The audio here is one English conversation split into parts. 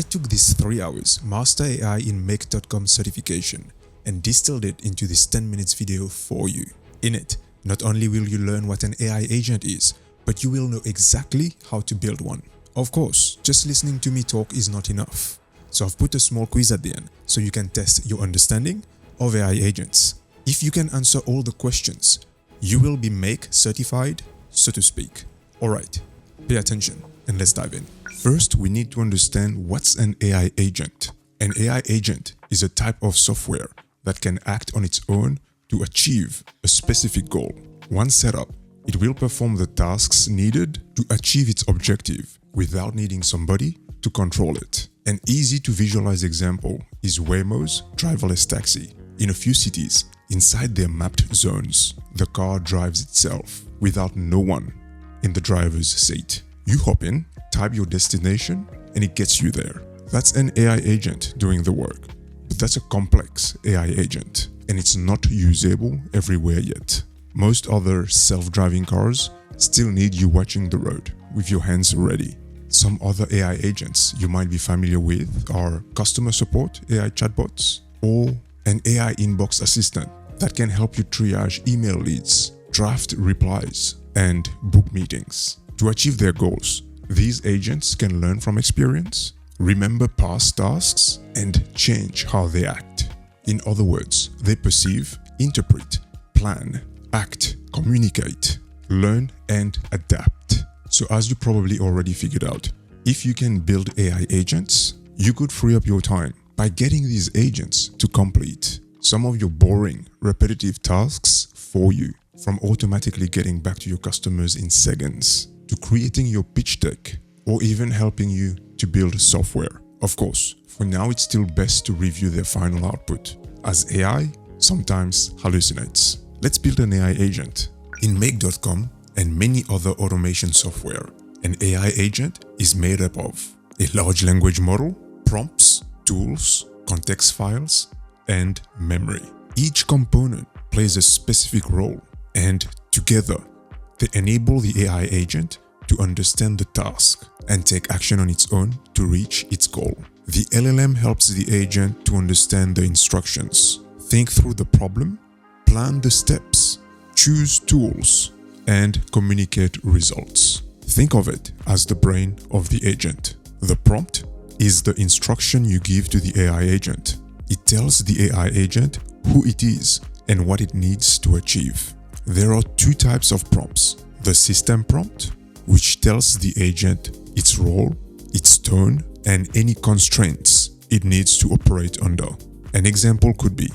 I took this 3 hours Master AI in Make.com certification and distilled it into this 10 minutes video for you. In it, not only will you learn what an AI agent is, but you will know exactly how to build one. Of course, just listening to me talk is not enough. So I've put a small quiz at the end so you can test your understanding of AI agents. If you can answer all the questions, you will be Make certified, so to speak. Alright, pay attention and let's dive in. First, we need to understand what's an AI agent. An AI agent is a type of software that can act on its own to achieve a specific goal. Once set up, it will perform the tasks needed to achieve its objective without needing somebody to control it. An easy to visualize example is Waymo's driverless taxi. In a few cities, inside their mapped zones, the car drives itself without no one in the driver's seat. You hop in, type your destination, and it gets you there. That's an AI agent doing the work. But that's a complex AI agent, and it's not usable everywhere yet. Most other self-driving cars still need you watching the road with your hands ready. Some other AI agents you might be familiar with are customer support AI chatbots or an AI inbox assistant that can help you triage email leads, draft replies, and book meetings. To achieve their goals, these agents can learn from experience, remember past tasks, and change how they act. In other words, they perceive, interpret, plan, act, communicate, learn, and adapt. So as you probably already figured out, if you can build AI agents, you could free up your time by getting these agents to complete some of your boring, repetitive tasks for you, from automatically getting back to your customers in seconds, to creating your pitch deck, or even helping you to build software. Of course, for now it's still best to review their final output, as AI sometimes hallucinates. Let's build an AI agent. In Make.com and many other automation software, an AI agent is made up of a large language model, prompts, tools, context files, and memory. Each component plays a specific role, and together they enable the AI agent to understand the task and take action on its own to reach its goal. The LLM helps the agent to understand the instructions, think through the problem, plan the steps, choose tools, and communicate results. Think of it as the brain of the agent. The prompt is the instruction you give to the AI agent. It tells the AI agent who it is and what it needs to achieve. There are two types of prompts. The system prompt, which tells the agent its role, its tone, and any constraints it needs to operate under. An example could be,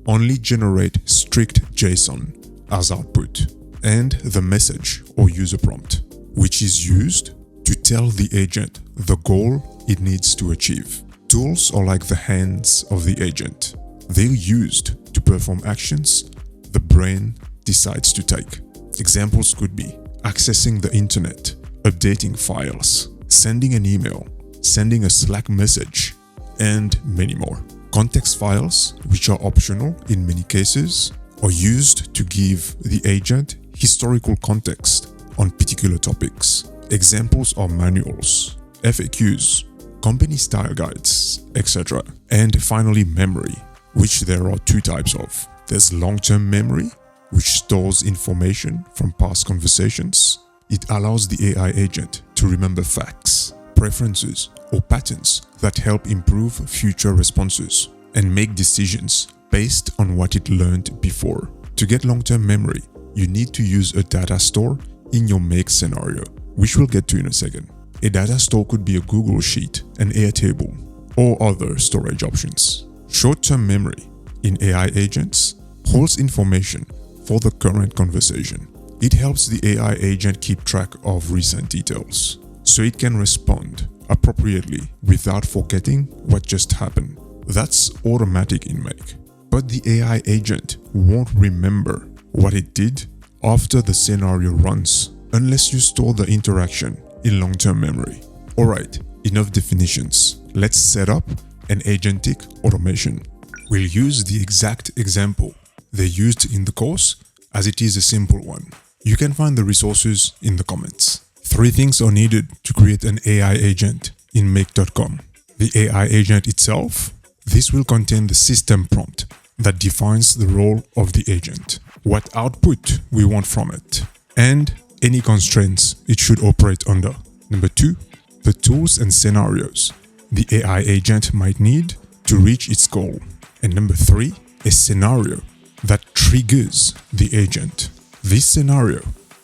only generate strict JSON as output, and the message or user prompt, which is used to tell the agent the goal it needs to achieve. Tools are like the hands of the agent. They're used to perform actions the brain decides to take. Examples could be accessing the internet, updating files, sending an email, sending a Slack message, and many more. Context files, which are optional in many cases, are used to give the agent historical context on particular topics. Examples are manuals, FAQs, company style guides, etc. And finally, memory, which there are two types of. There's long-term memory, which stores information from past conversations. It allows the AI agent to remember facts, preferences, or patterns that help improve future responses and make decisions based on what it learned before. To get long-term memory, you need to use a data store in your Make scenario, which we'll get to in a second. A data store could be a Google Sheet, an Airtable, or other storage options. Short-term memory in AI agents holds information for the current conversation. It helps the AI agent keep track of recent details, so it can respond appropriately without forgetting what just happened. That's automatic in Make. But the AI agent won't remember what it did after the scenario runs unless you store the interaction in long-term memory. Alright, enough definitions. Let's set up an agentic automation. We'll use the exact example they used in the course, as it is a simple one. You can find the resources in the comments. 3 things are needed to create an AI agent in Make.com. The AI agent itself, this will contain the system prompt that defines the role of the agent, what output we want from it, and any constraints it should operate under. Number 2, the tools and scenarios the AI agent might need to reach its goal. And number 3, a scenario that triggers the agent. This scenario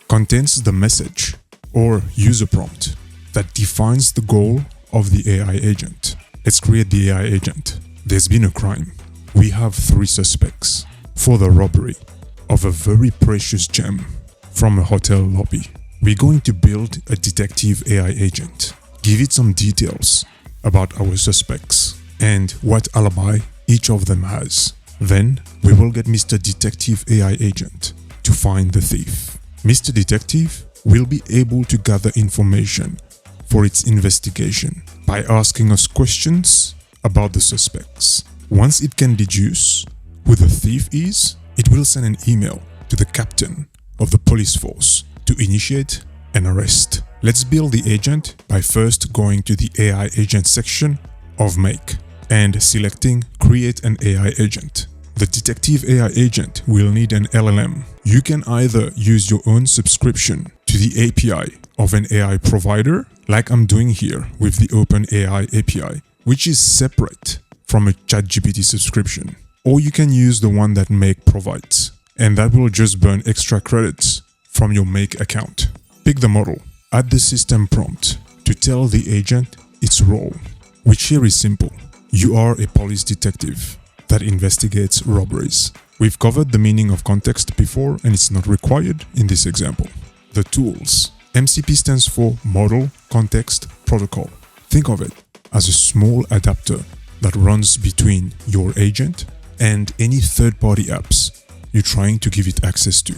contains the message or user prompt that defines the goal of the AI agent. Let's create the AI agent. There's been a crime. We have 3 suspects for the robbery of a very precious gem from a hotel lobby. We're going to build a detective AI agent, give it some details about our suspects and what alibi each of them has. Then we will get Mr. Detective AI agent to find the thief. Mr. Detective will be able to gather information for its investigation by asking us questions about the suspects. Once it can deduce who the thief is, it will send an email to the captain of the police force to initiate an arrest. Let's build the agent by first going to the AI agent section of Make and selecting Create an AI agent. The Detective AI agent will need an LLM. You can either use your own subscription to the API of an AI provider, like I'm doing here with the OpenAI API, which is separate from a ChatGPT subscription. Or you can use the one that Make provides, and that will just burn extra credits from your Make account. Pick the model. Add the system prompt to tell the agent its role, which here is simple. You are a police detective that investigates robberies. We've covered the meaning of context before and it's not required in this example. The tools. MCP stands for Model Context Protocol. Think of it as a small adapter that runs between your agent and any third-party apps you're trying to give it access to.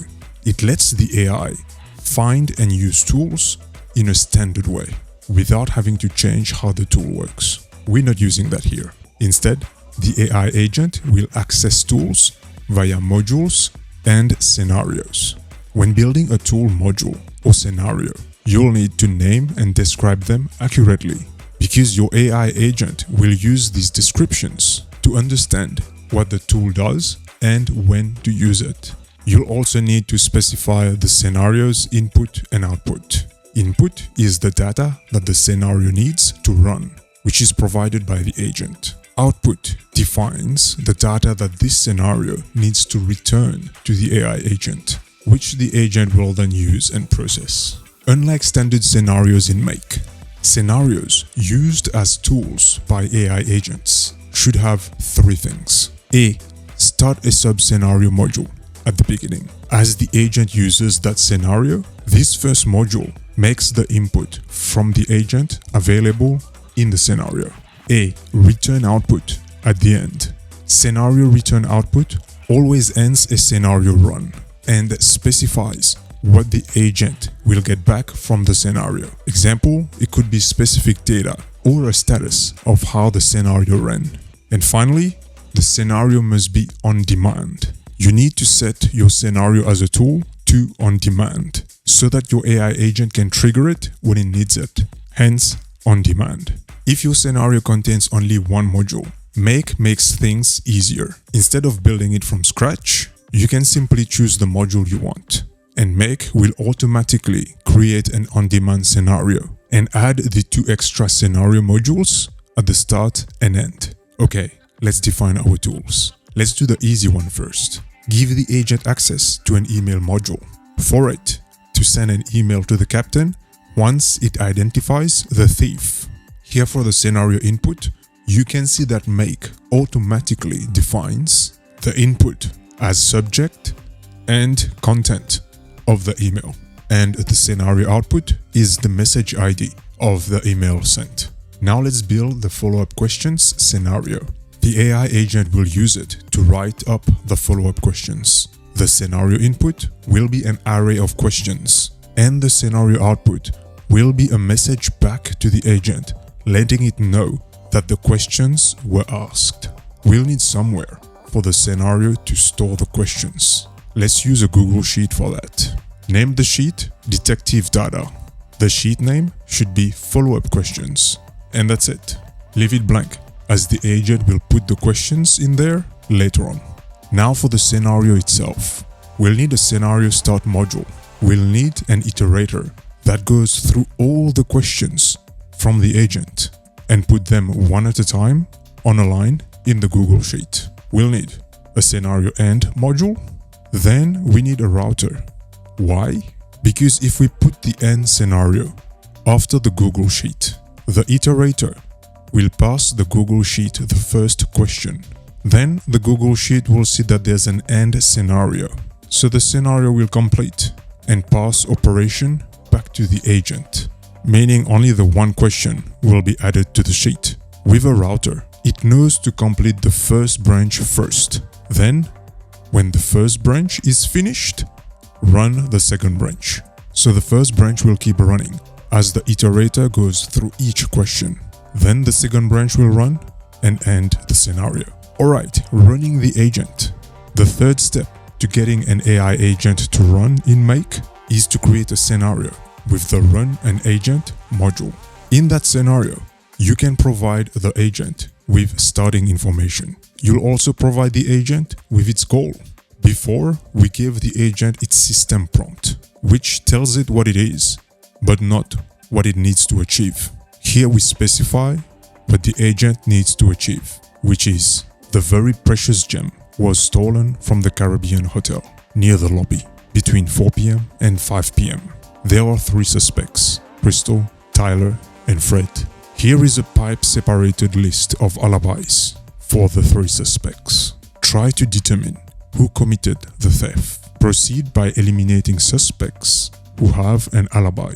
It lets the AI find and use tools in a standard way without having to change how the tool works. We're not using that here. Instead, the AI agent will access tools via modules and scenarios. When building a tool module or scenario, you'll need to name and describe them accurately because your AI agent will use these descriptions to understand what the tool does and when to use it. You'll also need to specify the scenario's input and output. Input is the data that the scenario needs to run, which is provided by the agent. Output defines the data that this scenario needs to return to the AI agent, which the agent will then use and process. Unlike standard scenarios in Make, scenarios used as tools by AI agents should have 3 things. A. Start a sub-scenario module at the beginning. As the agent uses that scenario, this first module makes the input from the agent available in the scenario. A. Return output at the end. Scenario return output always ends a scenario run and specifies what the agent will get back from the scenario. Example, it could be specific data or a status of how the scenario ran. And finally, the scenario must be on demand. You need to set your scenario as a tool to on demand so that your AI agent can trigger it when it needs it, hence on demand. If your scenario contains only one module, Make makes things easier. Instead of building it from scratch, you can simply choose the module you want, and Make will automatically create an on-demand scenario and add the 2 extra scenario modules at the start and end. Okay, let's define our tools. Let's do the easy one first. Give the agent access to an email module. For it to send an email to the captain once it identifies the thief. Here for the scenario input, you can see that Make automatically defines the input as subject and content of the email. And the scenario output is the message ID of the email sent. Now let's build the follow-up questions scenario. The AI agent will use it to write up the follow-up questions. The scenario input will be an array of questions, and the scenario output will be a message back to the agent, letting it know that the questions were asked. We'll need somewhere for the scenario to store the questions. Let's use a Google Sheet for that. Name the sheet Detective Data. The sheet name should be Follow-up Questions. And that's it. leave it blank, as the agent will put the questions in there later on. Now for the scenario itself. We'll need a scenario start module. We'll need an iterator that goes through all the questions from the agent and put them one at a time on a line in the Google Sheet. We'll need a scenario end module. Then we need a router. Why? Because if we put the end scenario after the Google Sheet, the iterator will pass the Google Sheet the first question. Then the Google Sheet will see that there's an end scenario. So the scenario will complete and pass operation back to the agent, meaning only the one question will be added to the sheet. With a router, it knows to complete the first branch first. Then, when the first branch is finished, run the second branch. So the first branch will keep running as the iterator goes through each question. Then the second branch will run and end the scenario. Alright, running the agent. The third step to getting an AI agent to run in Make is to create a scenario with the Run an Agent module. In that scenario, you can provide the agent with starting information. You'll also provide the agent with its goal. Before, we give the agent its system prompt, which tells it what it is, but not what it needs to achieve. Here we specify what the agent needs to achieve, which is the very precious gem was stolen from the Caribbean hotel near the lobby between 4 p.m. and 5 p.m. There are 3 suspects, Crystal, Tyler, and Fred. Here is a pipe-separated list of alibis for the 3 suspects. Try to determine who committed the theft. Proceed by eliminating suspects who have an alibi.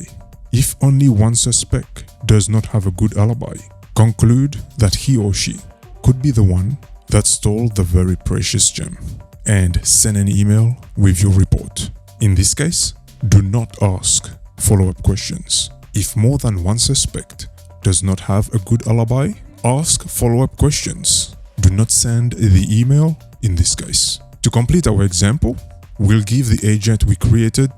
If only one suspect does not have a good alibi, conclude that he or she could be the one that stole the very precious gem, and send an email with your report. In this case, do not ask follow-up questions. If more than one suspect does not have a good alibi, ask follow-up questions. Do not send the email in this case. To complete our example, we'll give the agent we created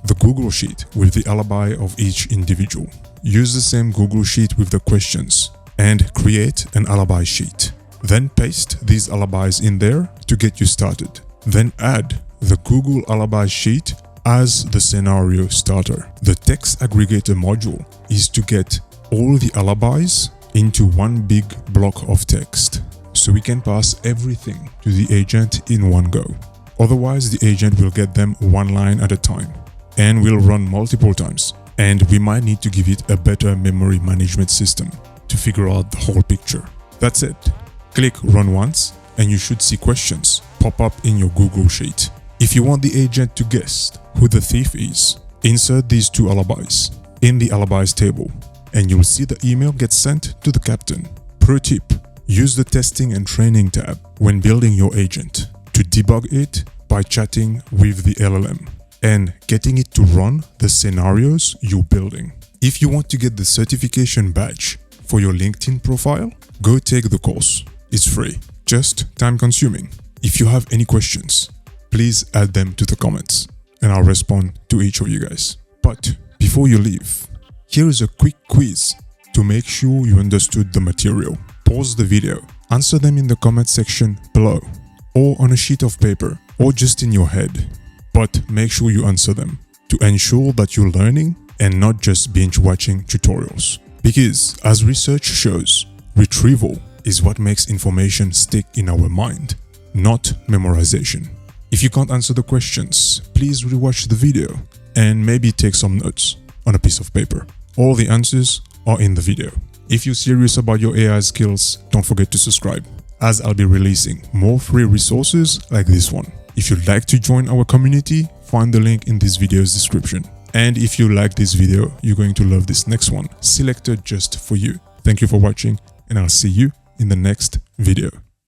the Google Sheet with the alibi of each individual. Use the same Google Sheet with the questions and create an alibi sheet. Then paste these alibis in there to get you started. Then add the Google Alibi Sheet as the scenario starter. The text aggregator module is to get all the alibis into one big block of text, so we can pass everything to the agent in one go. Otherwise, the agent will get them one line at a time and will run multiple times, and we might need to give it a better memory management system to figure out the whole picture. That's it. Click Run once and you should see questions pop up in your Google Sheet. If you want the agent to guess who the thief is, insert these 2 alibis in the alibis table and you'll see the email gets sent to the captain. Pro tip: use the testing and training tab when building your agent to debug it by chatting with the LLM and getting it to run the scenarios you're building. If you want to get the certification badge for your LinkedIn profile, go take the course. It's free, just time-consuming. If you have any questions, please add them to the comments and I'll respond to each of you guys. But before you leave, here is a quick quiz to make sure you understood the material. Pause the video, answer them in the comment section below, or on a sheet of paper, or just in your head. But make sure you answer them to ensure that you're learning and not just binge watching tutorials. Because as research shows, retrieval is what makes information stick in our mind, not memorization. If you can't answer the questions, please rewatch the video and maybe take some notes on a piece of paper. All the answers are in the video. If you're serious about your AI skills, don't forget to subscribe, as I'll be releasing more free resources like this one. If you'd like to join our community, find the link in this video's description. And if you like this video, you're going to love this next one, selected just for you. Thank you for watching, and I'll see you in the next video.